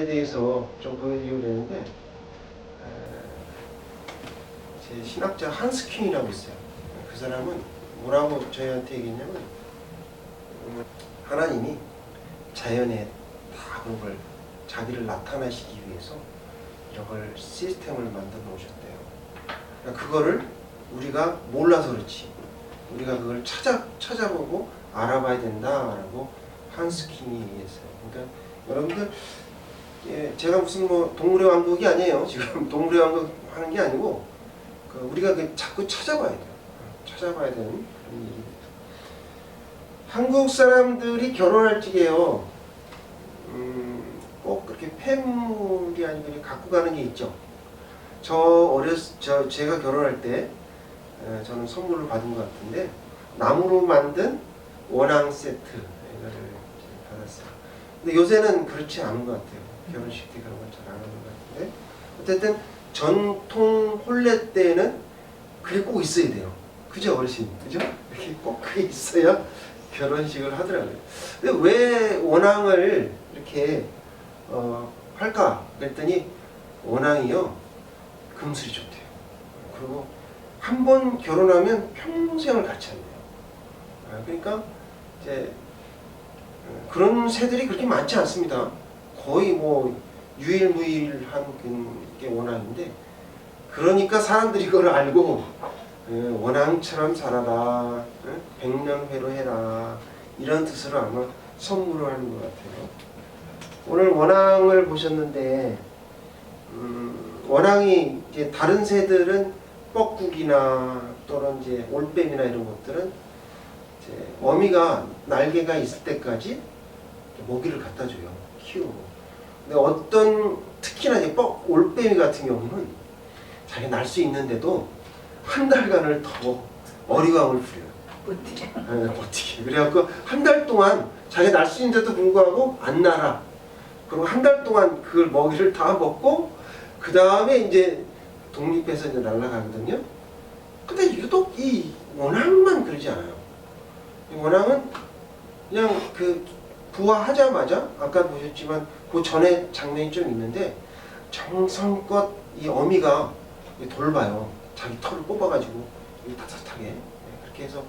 대해서 좀 보여드리려고 했는데 제 신학자 한스 퀸이라고 있어요. 그 사람은 뭐라고 저희한테 얘기했냐면 하나님이 자연에 다 그런 걸 자기를 나타내시기 위해서 이런 걸 시스템을 만들어 놓으셨대요. 그러니까 그거를 우리가 몰라서 그렇지 우리가 그걸 찾아보고 알아봐야 된다라고 한스 퀸이 얘기했어요. 그러니까 여러분들 제가 무슨 뭐 동물의 왕국이 아니에요. 지금 동물의 왕국 하는 게 아니고 우리가 자꾸 찾아봐야 돼요. 찾아봐야 되는 그런 일입니다. 한국 사람들이 결혼할 적에요. 꼭 그렇게 폐물이 아니고 갖고 가는 게 있죠. 제가 결혼할 때 저는 선물로 받은 것 같은데 나무로 만든 원앙 세트 이거를 받았어요. 근데 요새는 그렇지 않은 것 같아요. 결혼식 때 그런 걸 잘 안 하는 것 같은데 어쨌든 전통 혼례 때는 그게 꼭 있어야 돼요. 그죠 어르신? 그죠? 이렇게 꼭 그게 있어야 결혼식을 하더라고요. 근데 왜 원앙을 이렇게 할까? 그랬더니 원앙이요 금술이 좋대요. 그리고 한 번 결혼하면 평생을 같이 한대요. 그러니까 이제 그런 새들이 그렇게 많지 않습니다. 거의 뭐 유일무이한 게 원앙인데 그러니까 사람들이 그걸 알고 원앙처럼 살아라, 백년회로 해라 이런 뜻으로 아마 선물을 하는 것 같아요. 오늘 원앙을 보셨는데 원앙이 이제 다른 새들은 뻐꾸기나 또는 이제 올빼미나 이런 것들은 이제 어미가 날개가 있을 때까지 먹이를 갖다 줘요. 키우고. 근데 어떤 특히나 이제 올빼미 같은 경우는 자기 날 수 있는데도 한 달간을 더 어리광을 부려요. 버티게. 그래갖고 한 달 동안 자기 날 수 있는데도 불구하고 안 날아. 그리고 한 달 동안 그걸 먹이를 다 먹고 그 다음에 이제 독립해서 이제 날아가거든요. 근데 유독 이 원앙만 그러지 않아요. 이 원앙은 그냥 부화하자마자 아까 보셨지만 그 전에 장면이 좀 있는데 정성껏 이 어미가 돌봐요. 자기 털을 뽑아가지고 따뜻하게 그렇게 해서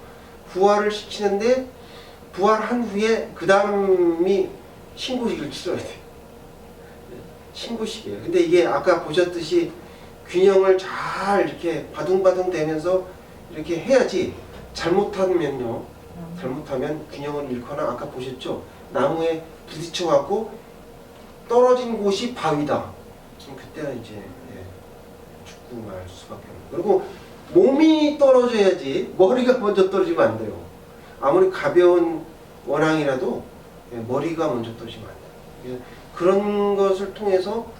부화를 시키는데 부화한 후에 그 다음이 신고식을 치러야 돼요. 신고식이에요. 근데 이게 아까 보셨듯이 균형을 잘 이렇게 바둥바둥 대면서 이렇게 해야지 잘못하면 균형을 잃거나 아까 보셨죠? 나무에 부딪혀갖고 떨어진 곳이 바위다. 그때는 이제 죽고 말 수밖에 없는. 그리고 몸이 떨어져야지 머리가 먼저 떨어지면 안 돼요. 아무리 가벼운 원앙이라도 머리가 먼저 떨어지면 안 돼요. 그런 것을 통해서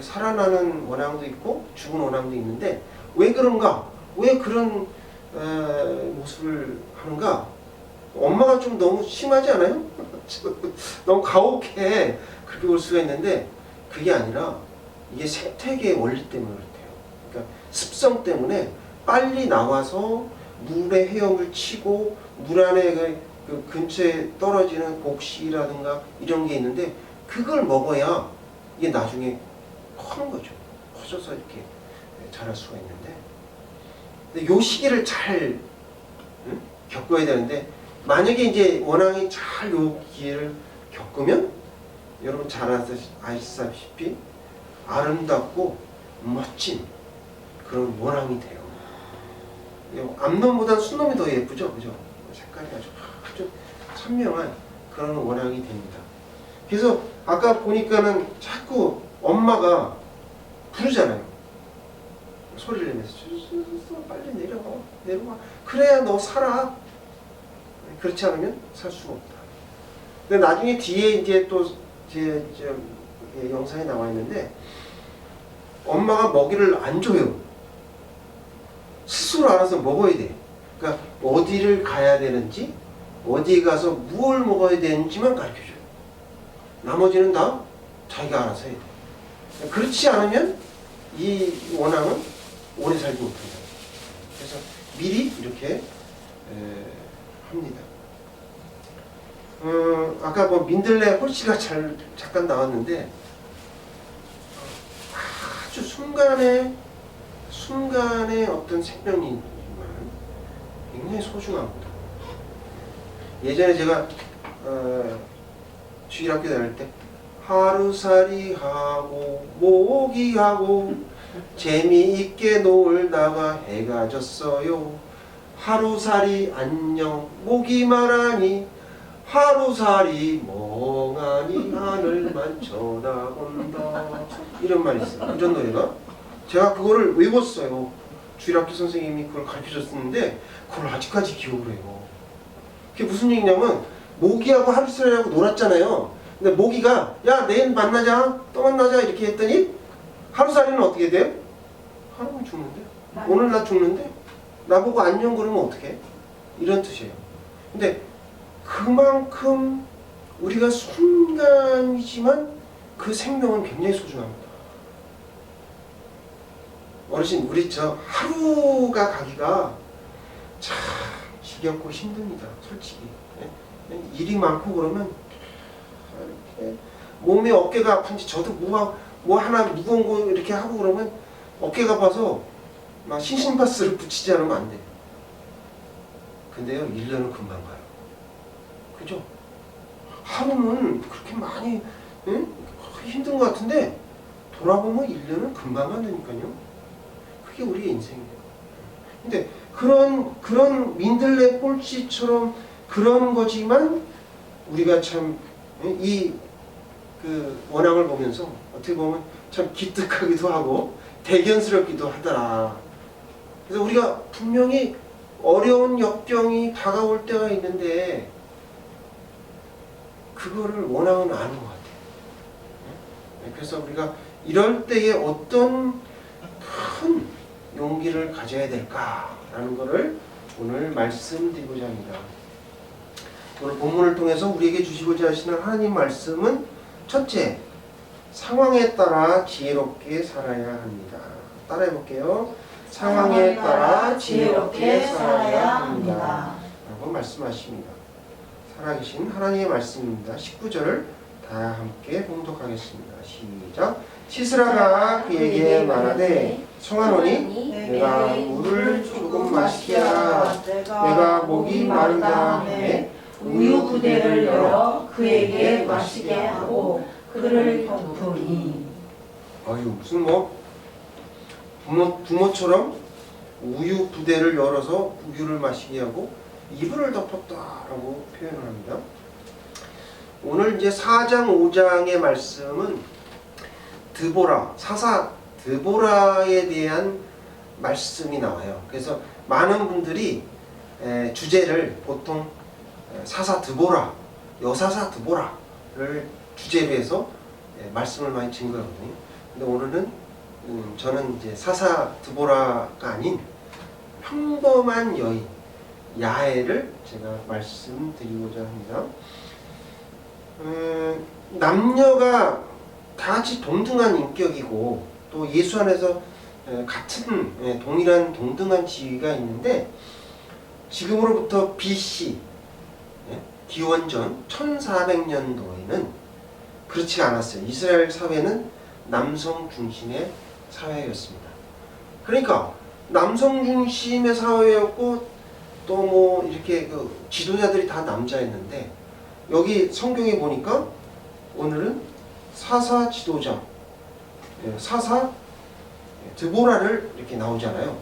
살아나는 원앙도 있고 죽은 원앙도 있는데 왜 그런가? 왜 그런 모습을 하는가? 엄마가 좀 너무 심하지 않아요? 너무 가혹해 그렇게 볼 수가 있는데 그게 아니라 이게 생태계의 원리 때문에 그렇대요. 그러니까 습성 때문에 빨리 나와서 물에 헤엄을 치고 물 안에 그 근처에 떨어지는 곡식이라든가 이런 게 있는데 그걸 먹어야 이게 나중에 커는 거죠. 커져서 이렇게 자랄 수가 있는데 근데 요 시기를 잘 겪어야 되는데 만약에 이제 원앙이 잘 요 기회를 겪으면 여러분 잘 아시다시피 아름답고 멋진 그런 원앙이 돼요. 암놈보다 순놈이 더 예쁘죠, 그죠? 색깔이 아주 선명한 그런 원앙이 됩니다. 그래서 아까 보니까는 자꾸 엄마가 부르잖아요. 소리를 내면서 빨리 내려와. 그래야 너 살아. 그렇지 않으면 살 수가 없다. 근데 나중에 뒤에 이제 또 제 영상에 나와 있는데 엄마가 먹이를 안 줘요. 스스로 알아서 먹어야 돼. 그러니까 어디를 가야 되는지, 어디에 가서 무엇을 먹어야 되는지만 가르쳐줘요. 나머지는 다 자기가 알아서 해야 돼. 그렇지 않으면 이 원앙은 오래 살지 못한다. 그래서 미리 이렇게 합니다. 아까 뭐 민들레 홀씨가 잠깐 나왔는데 아주 순간의 어떤 생명이지만 굉장히 소중합니다. 예전에 제가 주일학교 다닐 때 하루살이 하고 모기하고 재미있게 놀다가 해가 졌어요. 하루살이 안녕 모기만 하니 하루살이 멍하니 하늘만 쳐다본다. 이런 말이 있어요. 이런 노래가. 제가 그거를 외웠어요. 주일학교 선생님이 그걸 가르쳐줬었는데 그걸 아직까지 기억을 해요. 그게 무슨 얘기냐면 모기하고 하루살이하고 놀았잖아요. 근데 모기가 야 내일 만나자 또 만나자 이렇게 했더니 하루살이는 어떻게 돼요? 하루는 죽는데? 오늘 나 죽는데? 나보고 안녕 그러면 어떡해? 이런 뜻이에요. 근데 그만큼 우리가 순간이지만 그 생명은 굉장히 소중합니다. 어르신 우리 저 하루가 가기가 참 지겹고 힘듭니다. 솔직히. 일이 많고 그러면 이렇게 몸에 어깨가 아픈지 저도 뭐 하나 무거운 거 이렇게 하고 그러면 어깨가 아파서 막 신심파스를 붙이지 않으면 안 돼요. 근데요 1년은 금방 가요. 그죠? 하루는 그렇게 많이 힘든 것 같은데 돌아보면 1년은 금방 간다니까요. 그게 우리의 인생이에요. 근데 그런 민들레 꼴찌처럼 그런 거지만 우리가 참 이 그 원앙을 보면서 어떻게 보면 참 기특하기도 하고 대견스럽기도 하더라. 그래서 우리가 분명히 어려운 역경이 다가올 때가 있는데 그거를 원앙은 아는 것 같아요. 그래서 우리가 이럴 때에 어떤 큰 용기를 가져야 될까라는 것을 오늘 말씀드리고자 합니다. 오늘 본문을 통해서 우리에게 주시고자 하시는 하나님 말씀은 첫째, 상황에 따라 지혜롭게 살아야 합니다. 따라해 볼게요. 상황에 따라 지혜롭게 살아야 합니다. 라고 말씀하십니다. 살아계신 하나님의 말씀입니다. 19절을 다 함께 봉독하겠습니다. 시작. 시스라가 그에게 말하되 청하노니 내가 물을 조금 마시게 하라. 내가 목이 마르다 하매 우유 부대를 열어 그에게 마시게 하고 그를 덮으니. 아유 무슨 뭐 부모처럼 우유 부대를 열어서 우유를 마시게 하고 이불을 덮었다라고 표현을 합니다. 오늘 이제 4장 5장의 말씀은 사사 드보라에 대한 말씀이 나와요. 그래서 많은 분들이 주제를 보통 사사 드보라, 여사사 드보라를 주제로 해서 말씀을 많이 증거하거든요. 근데 오늘은 저는 이제 사사 드보라가 아닌 평범한 여인 야엘을 제가 말씀드리고자 합니다. 남녀가 다 같이 동등한 인격이고 또 예수 안에서 같은 동일한 동등한 지위가 있는데 지금으로부터 BC 기원전 1400년도에는 그렇지 않았어요. 이스라엘 사회는 남성 중심의 사회였습니다. 그러니까 남성 중심의 사회였고 또 뭐 이렇게 그 지도자들이 다 남자였는데 여기 성경에 보니까 오늘은 사사 지도자, 사사 드보라를 이렇게 나오잖아요.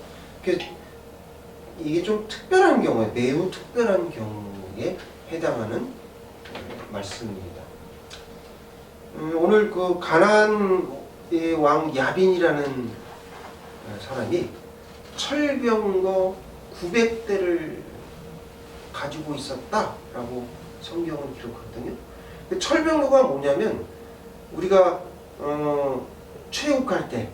이게 좀 특별한 경우에, 매우 특별한 경우에 해당하는 말씀입니다. 오늘 그 가나안의 왕 야빈이라는 사람이 철병거 900대를 가지고 있었다라고 성경은 기록하거든요. 철병거가 뭐냐면 우리가 최후할 때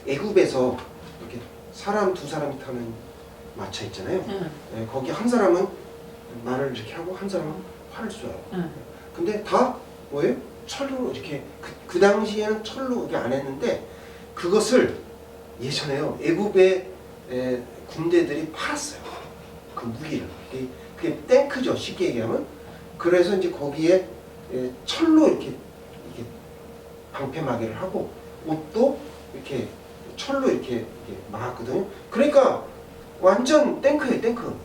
애굽에서 이렇게 사람 두 사람이 타는 마차 있잖아요. 거기 한 사람은 말을 이렇게 하고 한 사람은 활을 쏘아요. 근데 다 뭐예요? 철로 이렇게 그 당시에는 철로 이렇게 안 했는데 그것을 예전에요 애굽의 군대들이 팔았어요. 그 무기를. 그게 탱크죠. 쉽게 얘기하면. 그래서 이제 거기에 철로 이렇게 방패막이를 하고 옷도 이렇게 철로 이렇게 막았거든요. 그러니까 완전 탱크예요, 탱크.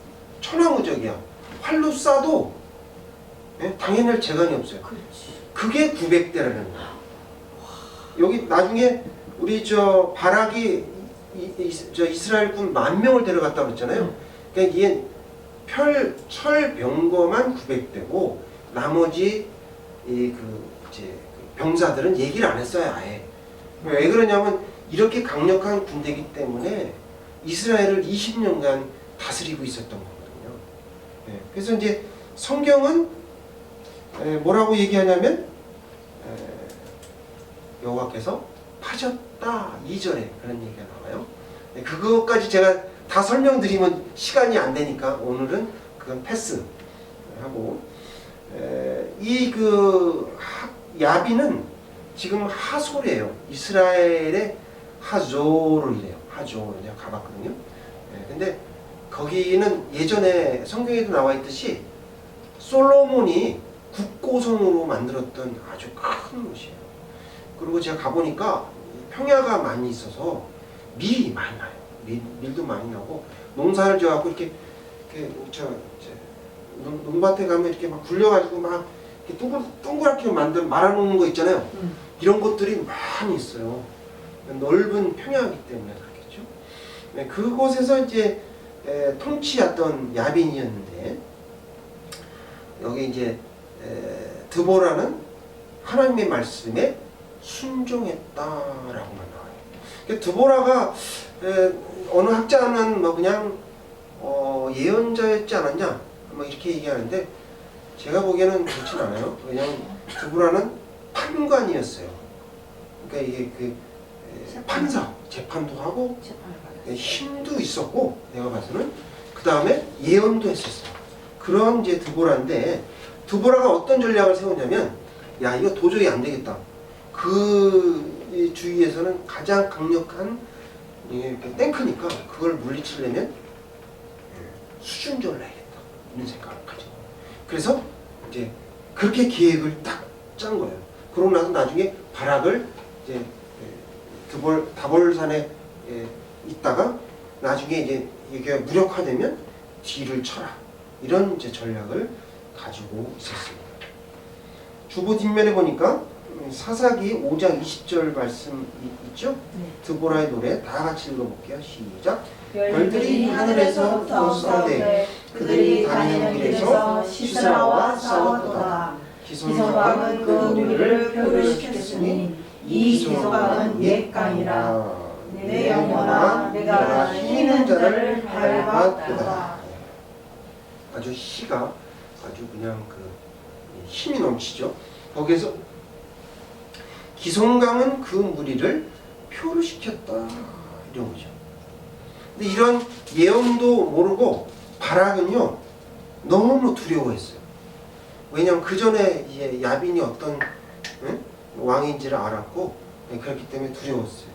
천하무적이야. 활로 쏴도 당해낼 재간이 없어요. 그게 900대라는 거예요. 여기 나중에 우리 저 바락이 저 이스라엘군 10,000명을 데려갔다고 그랬잖아요. 그러니까 이게 철병거만 900대고 나머지 이제 병사들은 얘기를 안 했어요, 아예. 왜 그러냐면 이렇게 강력한 군대이기 때문에 이스라엘을 20년간 다스리고 있었던 거거든요. 그래서 이제 성경은 뭐라고 얘기하냐면 여호와께서 파셨다 2절에 그런 얘기가 나와요. 그것까지 제가 다 설명드리면 시간이 안 되니까 오늘은 그건 패스하고 이 야비는 지금 하솔이에요. 이스라엘의 하졸이래요. 하졸 제가 가봤거든요. 근데 거기는 예전에 성경에도 나와 있듯이 솔로몬이 국고성으로 만들었던 아주 큰 곳이에요. 그리고 제가 가보니까 평야가 많이 있어서 밀이 많이 나요. 밀도 많이 나고 농사를 지어갖고 이렇게 농밭에 가면 이렇게 막 굴려가지고 막 이렇게 동그랗게 말아놓는 거 있잖아요. 이런 것들이 많이 있어요. 넓은 평야이기 때문에 그렇겠죠. 그곳에서 이제 통치했던 야빈이었는데 여기 이제 드보라는 하나님의 말씀에 순종했다라고만 나와요. 그러니까 드보라가 어느 학자는 뭐 그냥 예언자였지 않았냐 뭐 이렇게 얘기하는데 제가 보기에는 그렇진 않아요. 왜냐하면 드보라는 판관이었어요. 그러니까 이게 판사 재판도 하고 힘도 있었고 내가 봐서는 그 다음에 예언도 했었어요. 그런 이제 드보라인데 드보라가 어떤 전략을 세웠냐면 야 이거 도저히 안 되겠다. 그 주위에서는 가장 강력한 탱크니까 그걸 물리치려면 수중전을 해야겠다 이런 생각을 가지고 그래서 이제 그렇게 계획을 딱 짠 거예요. 그러고 나서 나중에 바락을 이제 다볼산에 있다가 나중에 이제 이게 무력화되면 뒤를 쳐라 이런 이제 전략을 가지고 있었습니다. 주보 뒷면에 보니까 사사기 5장 20절 말씀 있죠? 드보라의 노래 다 같이 읽어볼게요. 시작. 별들이 하늘에서부터 쏘되 그들이 다니는 길에서 시스라와 싸웠도다. 기손강은 그 무리를 표류시켰으니 이 기손강은 옛강이라. 내 영혼아 내가 힘 있는 자를 밟았도다. 아주 시가 아주 그냥 힘이 넘치죠. 거기에서 기손강은 그 무리를 표류시켰다 이런 거죠. 근데 이런 예언도 모르고 바락은요 너무 두려워했어요. 왜냐하면 그 전에 이제 야빈이 어떤 왕인지를 알았고 그렇기 때문에 두려웠어요.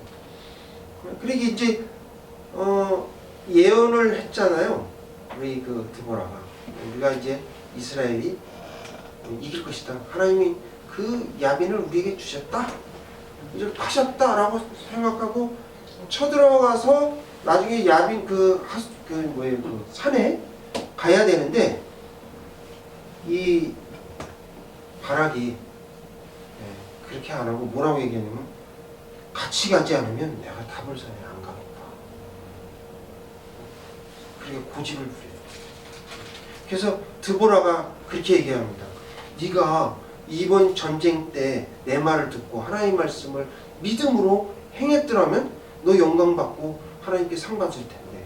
그리고 이제 예언을 했잖아요. 우리 드보라가 우리가 이제 이스라엘이 이길 것이다. 하나님이 그 야빈을 우리에게 주셨다. 이제 파셨다라고 생각하고 쳐들어가서 나중에 야빈 그 산에 가야 되는데 이 바락이 그렇게 안 하고 뭐라고 얘기하냐면 같이 가지 않으면 내가 다볼산에 안 가겠다. 그렇게 고집을 부려요. 그래서 드보라가 그렇게 얘기합니다. 네가 이번 전쟁 때 내 말을 듣고 하나님의 말씀을 믿음으로 행했더라면 너 영광 받고 하나님께 상 받을 텐데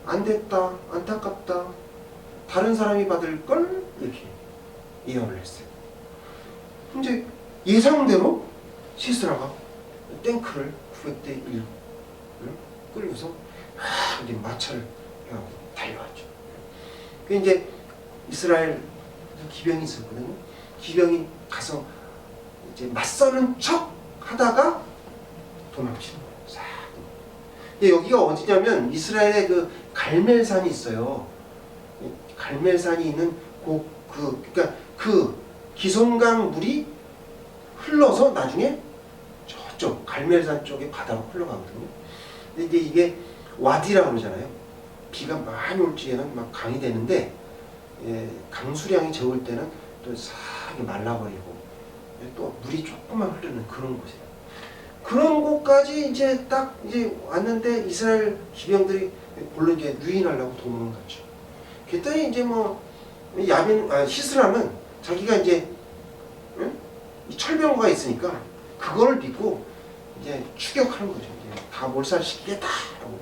안 됐다, 안타깝다, 다른 사람이 받을 걸 이렇게 예언을 했어요. 이제 예상대로 시스라가 탱크를 900대 1 끌고서 이제 마차를 해가지고 달려왔죠. 그 이제 이스라엘 기병이 있었거든요. 기병이 가서 이제 맞서는 척 하다가 도망치는 거예요. 싹. 근데 여기가 어디냐면 이스라엘에 갈멜산이 있어요. 갈멜산이 있는 그러니까 그 기손강 물이 흘러서 나중에 북쪽 갈멜산 쪽에 바다로 흘러가거든요. 근데 이제 이게 와디라고 그러잖아요. 비가 많이 올 적에는 막 강이 되는데 강수량이 적을 때는 또 싹 말라버리고 또 물이 조금만 흐르는 그런 곳이에요. 그런 곳까지 이제 딱 이제 왔는데 이스라엘 기병들이 물론 이제 유인하려고 도망갔죠. 그랬더니 이제 뭐 시스라는 자기가 이제 이 철병거가 있으니까 그걸 믿고 이제 추격하는 거죠. 이제 다 몰살시키겠다 하고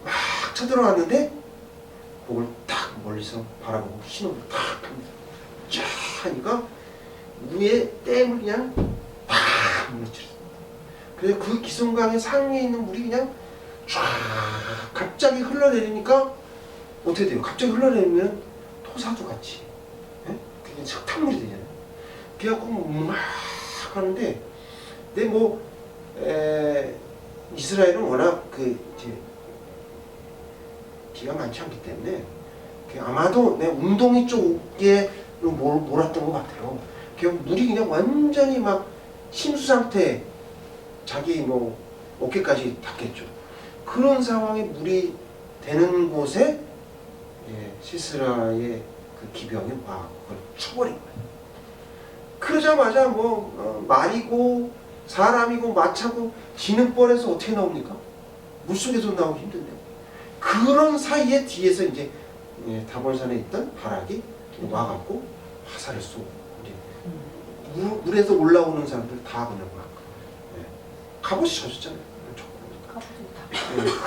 막 쳐들어왔는데 그걸 딱 멀리서 바라보고 신호를 딱 합니다. 쫙 하니까 위에 댐을 그냥 팍 무너뜨렸어요. 그래서 그 기슭강의 상위에 있는 물이 그냥 쫙 갑자기 흘러내리니까 어떻게 돼요? 갑자기 흘러내리면 토사도 같이 그게 석탄물이 되잖아요. 그래갖고 막 하는데 근데 뭐 이스라엘은 워낙 이제 비가 많지 않기 때문에 아마도 운동이 쪽에 몰았던 것 같아요. 물이 그냥 완전히 막 심수 상태에 자기 뭐 어깨까지 닿겠죠. 그런 상황에 물이 되는 곳에 시스라의 그 기병이 막 그걸 쳐버린 거예요. 그러자마자 말이고 사람이고 마차고 진흙벌에서 어떻게 나옵니까? 물속에서 나오기 힘든데요. 그런 사이에 뒤에서 이제 다볼산에 있던 바락이 와갖고 화살을 쏘고 물에서 올라오는 사람들 다 그냥 막 갑옷이 젖었잖아요.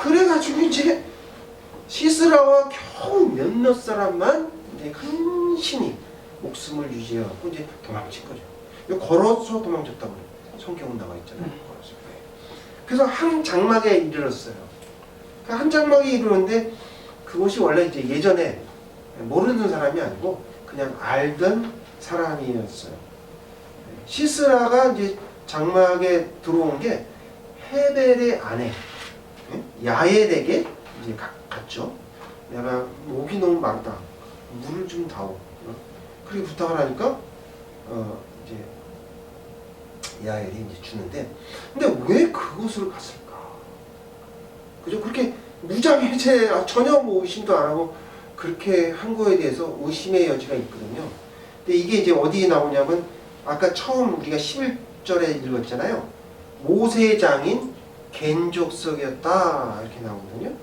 그래가지고 이제 시스라와 겨우 몇몇 사람만 이제 간신히 목숨을 유지해갖고 이제 도망친 거죠. 걸어서 도망쳤다고 그래요. 성경은 나와 있잖아요. 걸어서. 그래서 한 장막에 이르렀어요. 한 장막에 이르렀는데 그것이 원래 이제 예전에 모르는 사람이 아니고 그냥 알던 사람이었어요. 시스라가 이제 장막에 들어온 게 헤벨의 아내 야엘에게 이제 갔죠. 내가 목이 너무 많다. 물을 좀 다오. 그렇게 부탁을 하니까 이제 야엘이 이제 주는데, 근데 왜 그곳을 갔을까? 그죠? 그렇게 무장해제 전혀 뭐 의심도 안 하고 그렇게 한 거에 대해서 의심의 여지가 있거든요. 근데 이게 이제 어디에 나오냐면 아까 처음 우리가 11절에 읽었잖아요. 모세의 장인 겐족속이었다 이렇게 나오거든요.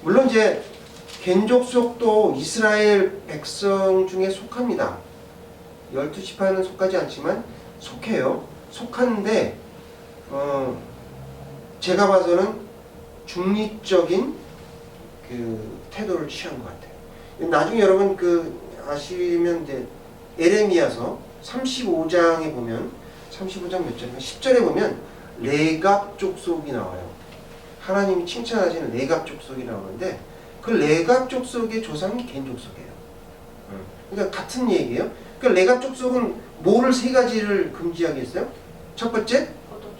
물론 이제 겐족속도 이스라엘 백성 중에 속합니다. 12지파에는 속하지 않지만 속해요. 속하는데 제가 봐서는 중립적인 그 태도를 취한 것 같아요. 나중에 여러분 아시면 이제 에레미야서 35장에 보면 35장 몇 절인가 10절에 보면 레갑 족속이 나와요. 하나님이 칭찬하시는 레갑 족속이 나오는데 그 레갑 족속의 조상이 겐 족속이에요. 그러니까 같은 얘기예요. 그러니까 레갑 족속은 뭐를 세 가지를 금지하겠어요? 첫 번째,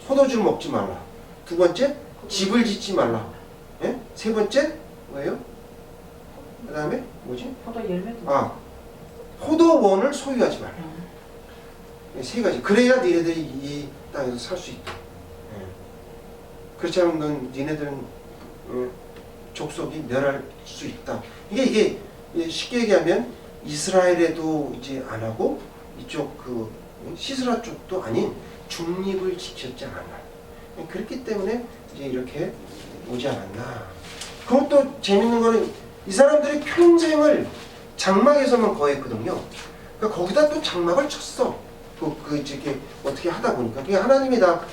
포도주를 먹지 말라. 두 번째, 집을 짓지 말라. 예? 세 번째, 뭐예요? 그 다음에 뭐지? 포도 열매도. 포도원을 소유하지 말라. 세 가지. 그래야 니네들이 이 땅에서 살 수 있다. 그렇지 않으면 니네들은 족속이 멸할 수 있다. 이게 쉽게 얘기하면 이스라엘에도 이제 안 하고 이쪽 시스라 쪽도 아닌 중립을 지켰지 않았나. 그렇기 때문에 이제 이렇게 오지 않았나. 그것도 재밌는 거는 이 사람들이 평생을 장막에서만 거했거든요. 그러니까 거기다 또 장막을 쳤어. 이렇게 어떻게 하다 보니까 그게 하나님이 다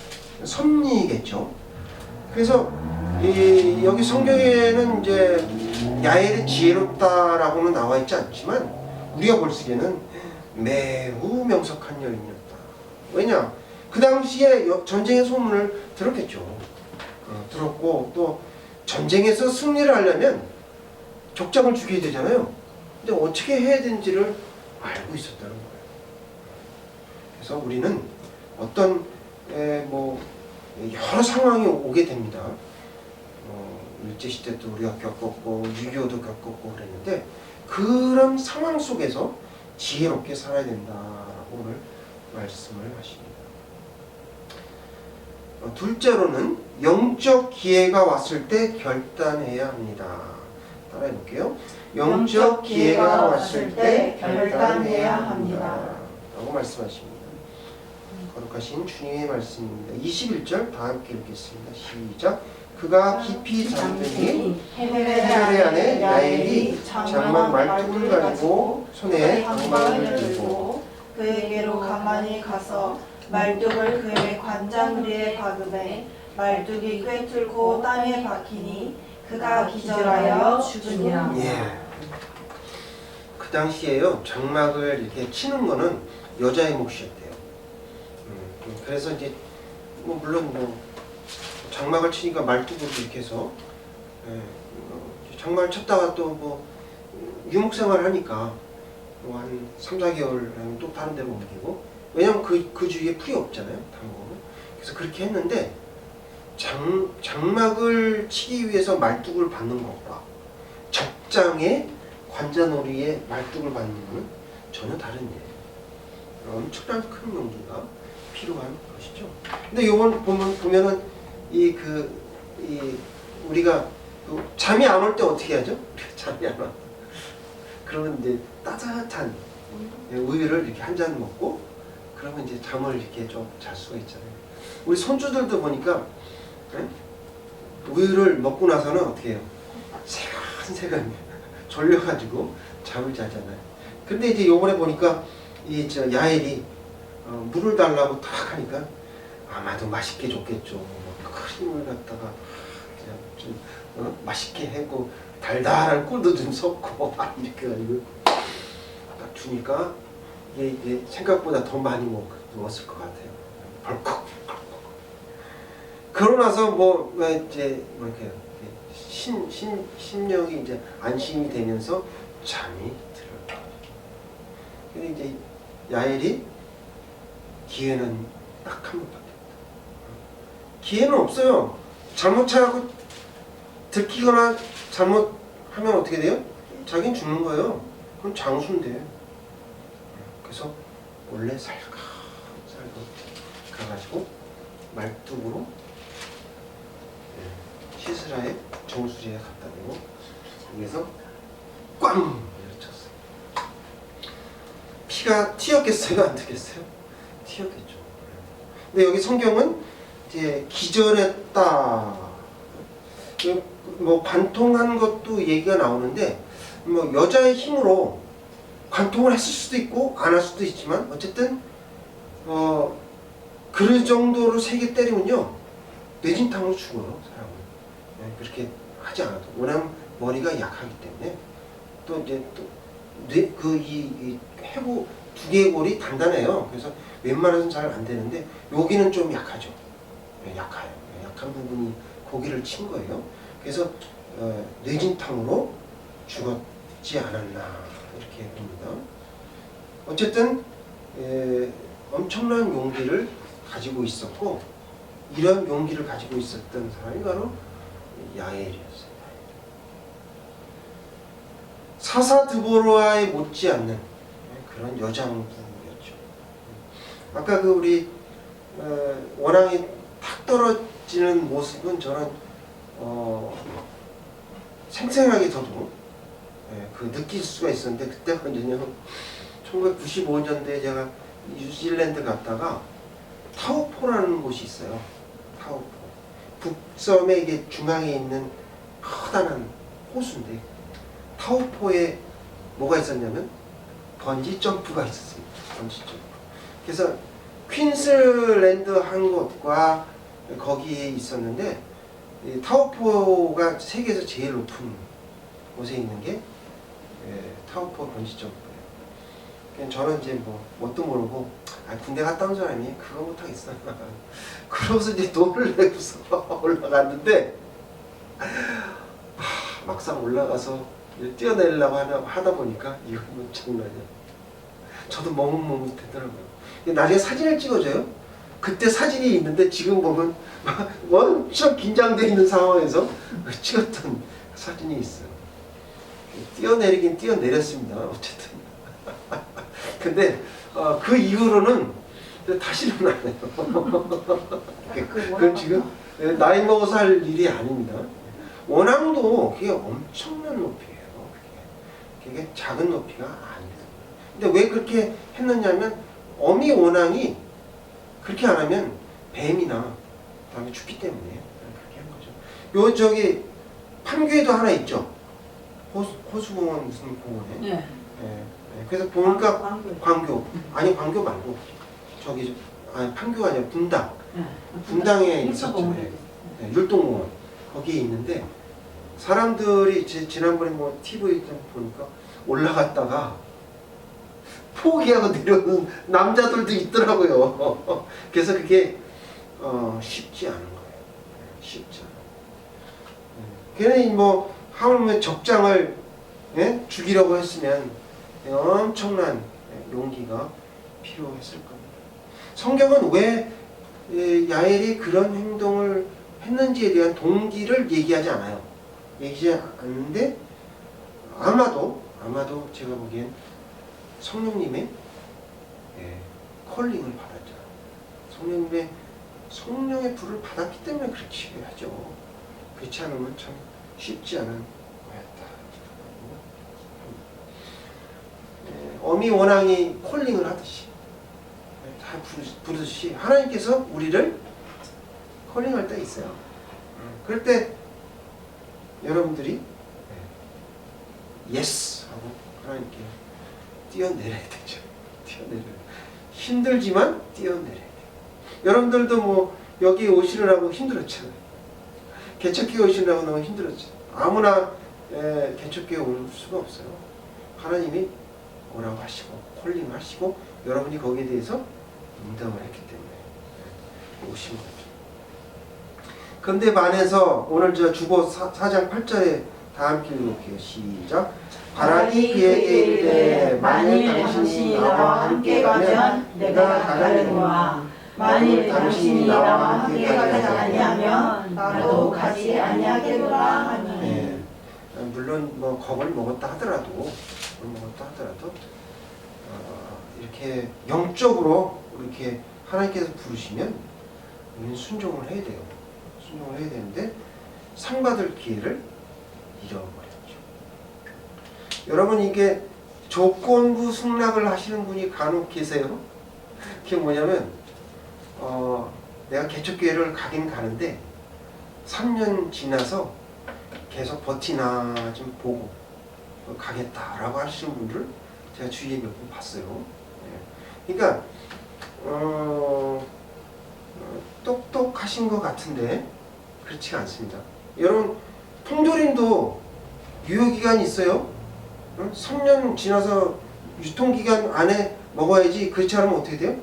섭리겠죠. 그래서 여기 성경에는 이제 야엘이 지혜롭다라고는 나와 있지 않지만 우리가 볼 적에는 매우 명석한 여인이었다. 왜냐? 그 당시에 전쟁의 소문을 들었겠죠. 들었고 또 전쟁에서 승리를 하려면 적장을 죽여야 되잖아요. 근데 어떻게 해야 되는지를 알고 있었다는 거예요. 그래서 우리는 어떤 여러 상황이 오게 됩니다. 일제시대 도 우리가 겪었고 6.25도 겪었고 그랬는데 그런 상황 속에서 지혜롭게 살아야 된다라고 오늘 말씀을 하십니다. 둘째로는 영적 기회가 왔을 때 결단해야 합니다. 따라해 볼게요. 영적 기회가 왔을 때 결단해야 합니다. 라고 말씀하십니다. 거룩하신 주님의 말씀입니다. 21절 다 함께 읽겠습니다. 시작. 그가 깊이 잠드니 해변 안에 야엘이 장막 말뚝을 가지고 손에 방망이를 들고 그에게로 가만히 가서 말뚝을 그의 관장우리에 박음에 말뚝이 꿰뚫고 땅에 박히니 그가 기절하여 죽으니라. 예. 그 당시에요 장막을 이렇게 치는 거는 여자의 몫이었대요. 그래서 이제 뭐 물론 뭐 장막을 치니까 말뚝으로 이렇게 해서 장막을 쳤다가 또 뭐 유목생활을 하니까 뭐 한 3, 4개월 또 다른 데로 옮기고 왜냐면 그 주위에 풀이 없잖아요. 당고는. 그래서 그렇게 했는데 장막을 치기 위해서 말뚝을 받는 것과 적장에 관자놀이에 말뚝을 받는 것은 전혀 다른 일이에요. 엄청난 큰 용기가 필요한 것이죠. 근데 요번 보면은 우리가 잠이 안 올 때 어떻게 하죠? 잠이 안 와. 그러면 이제 따뜻한 우유를 이렇게 한 잔 먹고 그러면 이제 잠을 이렇게 좀 잘 수가 있잖아요. 우리 손주들도 보니까 우유를 먹고 나서는 어떻게 해요? 세간세간 졸려가지고 잠을 자잖아요. 근데 이제 요번에 보니까 야엘이 물을 달라고 탁 하니까 아마도 맛있게 줬겠죠. 크림을 갖다가 좀 맛있게 했고 달달한 꿀도 좀 섞고 이렇게 해가지고 딱 주니까 이게 생각보다 더 많이 먹었을 것 같아요. 벌컥. 그러고 나서 이제 이렇게 심령이 이제 안심이 되면서 잠이 들어요. 근데 이제 야엘이 기회는 딱 한 번밖에 없다. 기회는 없어요. 잘못 차고 들키거나 잘못하면 어떻게 돼요? 자기는 죽는 거예요. 그럼 장수인데. 그래서 원래 살갑 가가지고 말뚝으로 시스라의 정수리에 갖다 대고 여기서 꽝 내려쳤어요. 피가 튀었겠어요? 안 튀었겠어요? 튀었겠죠. 근데 여기 성경은 이제 기절했다. 뭐 관통한 것도 얘기가 나오는데 뭐 여자의 힘으로 관통을 했을 수도 있고 안 할 수도 있지만 어쨌든 그 정도로 세게 때리면요 뇌진탕으로 죽어요 사람은. 그렇게 하지 않아도 왜냐하면 머리가 약하기 때문에 또 이제 이 해부 두개골이 단단해요. 그래서 웬만해서는 잘 안 되는데 여기는 좀 약하죠. 약해요. 약한 부분이 고기를 친 거예요. 그래서 뇌진탕으로 죽었지 않았나 이렇게 봅니다. 어쨌든 엄청난 용기를 가지고 있었고 이런 용기를 가지고 있었던 사람이 바로 야엘이었어요. 사사 드보라에 못지않는 그런 여장부였죠. 아까 우리 원앙이 탁 떨어지는 모습은 저는 생생하게 저도 느낄 수가 있었는데 그때가 언제냐면 1995년도에 제가 뉴질랜드 갔다가 타우포라는 곳이 있어요. 타우포. 북섬의 이게 중앙에 있는 커다란 호수인데 타우포에 뭐가 있었냐면 번지 점프가 있었습니다. 번지 점프. 그래서 퀸슬랜드 한 곳과 거기에 있었는데 타우포가 세계에서 제일 높은 곳에 있는 게 타우포 번지 점프예요. 저는 이제 뭣도 모르고 군대 갔다 온 사람이 그거 못하겠어. 그러고서 이제 돈을 내고서 올라갔는데 막상 올라가서 뛰어내리려고 하다 보니까 이거 뭐 장난이야. 저도 머뭇머뭇하더라고요. 나중에 사진을 찍어줘요. 그때 사진이 있는데 지금 보면 엄청 긴장되어 있는 상황에서 찍었던 사진이 있어요. 뛰어내리긴 뛰어내렸습니다. 어쨌든. 근데 그 이후로는 근데 다시는 안 해요. 그건 지금 나이 먹어서 할 일이 아닙니다. 원앙도 그게 엄청난 높이예요. 그게 작은 높이가 아닙니다. 근데 왜 그렇게 했느냐면 어미 원앙이 그렇게 안 하면 뱀이나 그다음에 죽기 때문에 그렇게 한 거죠. 요 저기 판교에도 하나 있죠. 호수공원 무슨 공원에. 예. 그래서 보니까 광교. 광교 아니 광교 말고 저기 아니 판교가 아니라 분당. 예. 분당에 있었죠. 율동공원 거기에 있는데 사람들이 지난번에 뭐 TV 좀 보니까 올라갔다가 포기하고 내려오는 남자들도 있더라고요. 그래서 그게 쉽지 않은 거예요. 쉽지 않아요. 걔네 뭐 하물며 적장을 죽이려고 했으면 엄청난 용기가 필요했을 겁니다. 성경은 왜 야엘이 그런 행동을 했는지에 대한 동기를 얘기하지 않아요. 얘기하지 않는데 아마도 제가 보기엔 성령님의 콜링을 받았죠. 성령의 불을 받았기 때문에 그렇게 하죠. 그렇지 않으면 참 쉽지 않은 거였다. 어미 원앙이 콜링을 하듯이 다 부르듯이 하나님께서 우리를 콜링할 때 있어요. 그럴 때 여러분들이 예스 하고 하나님께 뛰어내려야 되죠. 힘들지만 뛰어내려야 돼요. 여러분들도 뭐 여기 오시느라고 힘들었잖아요. 개척교회 오시느라고 너무 힘들었죠. 아무나 개척교회 올 수가 없어요. 하나님이 오라고 하시고 콜링 하시고 여러분이 거기에 대해서 응답을 했기 때문에 오신 거죠. 그런데 반해서 오늘 저 주보 4장 8절에 다 함께 읽을게요. 시작. 바라니 그에게 이르되 만일 당신이 나와 함께 가면 내가 가려니와 만일 당신이 나와 함께 가지 아니하면 나도 가지 아니하겠노라 하니. 물론 뭐 겁을 먹었다 하더라도 이렇게 영적으로 이렇게 하나님께서 부르시면 우리는 순종을 해야 돼요. 순종을 해야 되는데 상 받을 기회를 잃어버렸죠. 여러분 이게 조건부 승낙을 하시는 분이 간혹 계세요. 그게 뭐냐면 내가 개척교회를 가긴 가는데 3년 지나서 계속 버티나 좀 보고 가겠다라고 하시는 분들 제가 주위에 몇 분 봤어요. 그러니까 똑똑하신 것 같은데 그렇지가 않습니다. 여러분 통조림도 유효기간이 있어요. 3년 지나서 유통기간 안에 먹어야지. 그렇지 않으면 어떻게 돼요?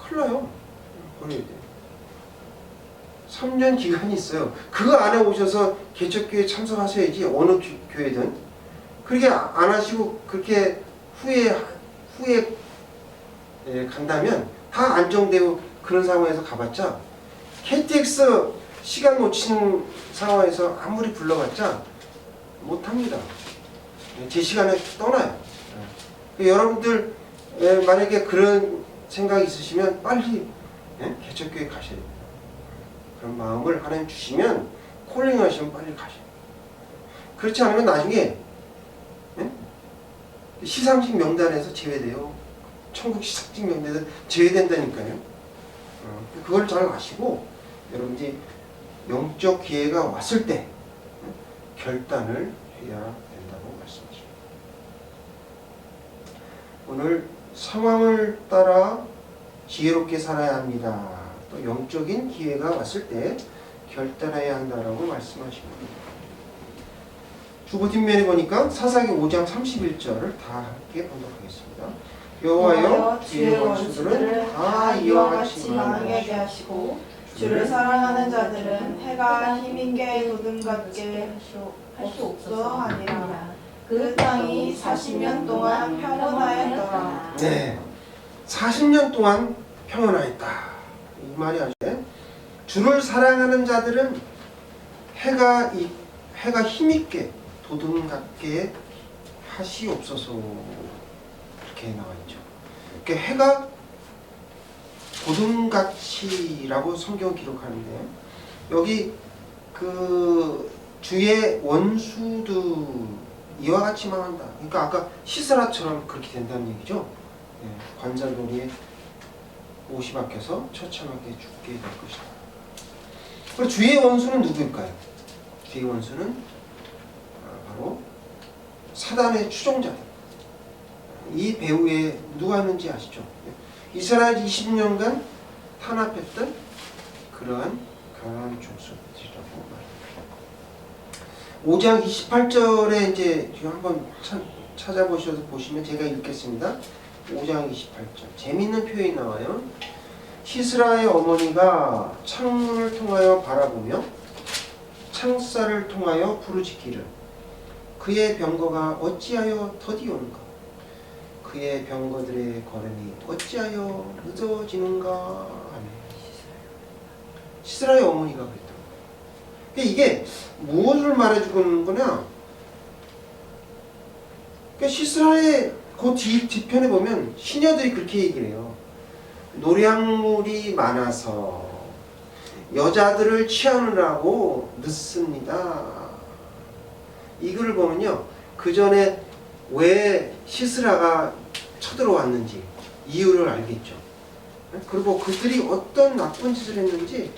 큰일 나요. 버려야 돼요. 3년 기간이 있어요. 그거 안에 오셔서 개척교회 참석하셔야지. 어느 교회든. 그렇게 안 하시고 그렇게 후에 간다면 다 안정되고 그런 상황에서 가봤자 KTX 시간 놓친 상황에서 아무리 불러봤자 못합니다. 제 시간에 떠나요. 여러분들 만약에 그런 생각이 있으시면 빨리 개척교회 가셔야 돼요. 그런 마음을 하나님 주시면 콜링 하시면 빨리 가셔야 돼요. 그렇지 않으면 나중에 시상식 명단에서 제외돼요. 천국 시상식 명단에서 제외된다니까요. 그걸 잘 아시고 여러분들이 영적 기회가 왔을 때 결단을 해야 된다고 말씀하십니다. 오늘 상황을 따라 지혜롭게 살아야 합니다. 또 영적인 기회가 왔을 때 결단해야 한다라고 말씀하십니다. 주보 뒷면에 보니까 사사기 5장 31절을 다 함께 번역하겠습니다. 여호와여 주의 원수들은 다 이와 같이 망하게 하시고 주를 사랑하는 자들은 해가 힘있게 도둑같게 할 수 없어 하니라. 그 땅이 40년 동안 평온하였더라. 네, 40년 동안 평온하였다. 이 말이 아주 주를 사랑하는 자들은 해가 힘있게 도둑같게 하시옵소서 이렇게 나와 있죠. 그러니까 해가 도둑같이라고 성경은 기록하는데 여기 그 주의 원수도 이와 같이 망한다. 그러니까 아까 시스라처럼 그렇게 된다는 얘기죠. 관자놀이에 못이 박혀서 처참하게 죽게 될 것이다. 그리고 주의 원수는 누구일까요? 주의 원수는 바로 사단의 추종자들. 이 배후에 누가 있는지 아시죠? 이스라엘 20년간 탄압했던 그러한 강한 족속들이라고 말합니다. 5장 28절에 이제 한번 찾아보셔서 보시면 제가 읽겠습니다. 5장 28절 재미있는 표현이 나와요. 시스라의 어머니가 창문을 통하여 바라보며 창살을 통하여 부르짖기를 그의 병거가 어찌하여 더디오는가 그의 병거들의 걸음이 어찌하여 늦어지는가 하며 시스라의 어머니가 그랬다. 이게 무엇을 말해주는 거냐? 시스라의 그 뒤편에 보면 시녀들이 그렇게 얘기를 해요. 노량물이 많아서 여자들을 취하느라고 늦습니다. 이 글을 보면요, 그 전에 왜 시스라가 쳐들어왔는지 이유를 알겠죠. 그리고 그들이 어떤 나쁜 짓을 했는지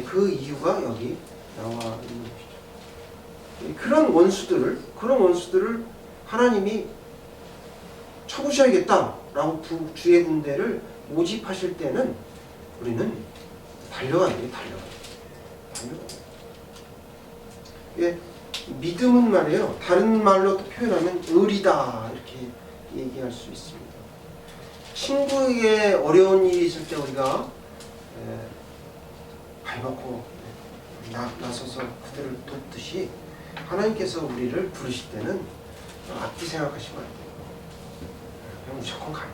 그 이유가 여기 나와 있는 것이죠. 그런 원수들을 하나님이 쳐부셔야겠다라고 주의 군대를 모집하실 때는 우리는 달려가야 돼요. 믿음은 말이에요. 다른 말로 표현하면 의리다 이렇게 얘기할 수 있습니다. 친구에게 어려운 일이 있을 때 우리가 발벗고 나서서 그들을 돕듯이 하나님께서 우리를 부르실 때는 앞뒤 생각하시면 안 돼요. 그냥 무조건 가요.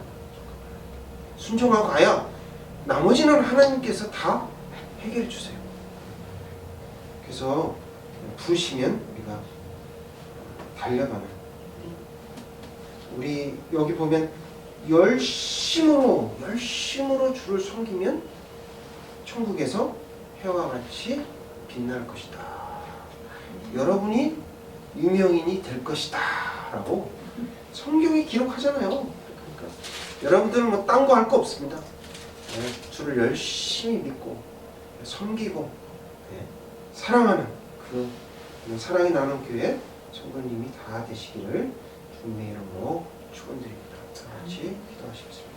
순종하고 가야 나머지는 하나님께서 다 해결해 주세요. 그래서 부르시면 우리가 달려가는, 우리 여기 보면 열심으로 주를 섬기면 천국에서 해와 같이 빛날 것이다. 여러분이 유명인이 될 것이다 라고 성경이 기록하잖아요. 그러니까 여러분들은 뭐 딴 거 할 거 없습니다. 주를 열심히 믿고 섬기고 사랑하는 그 사랑이 나는 교회 성도님이 다 되시기를 주님의 이름으로 축원드립니다. 다 같이 기도하시겠습니다.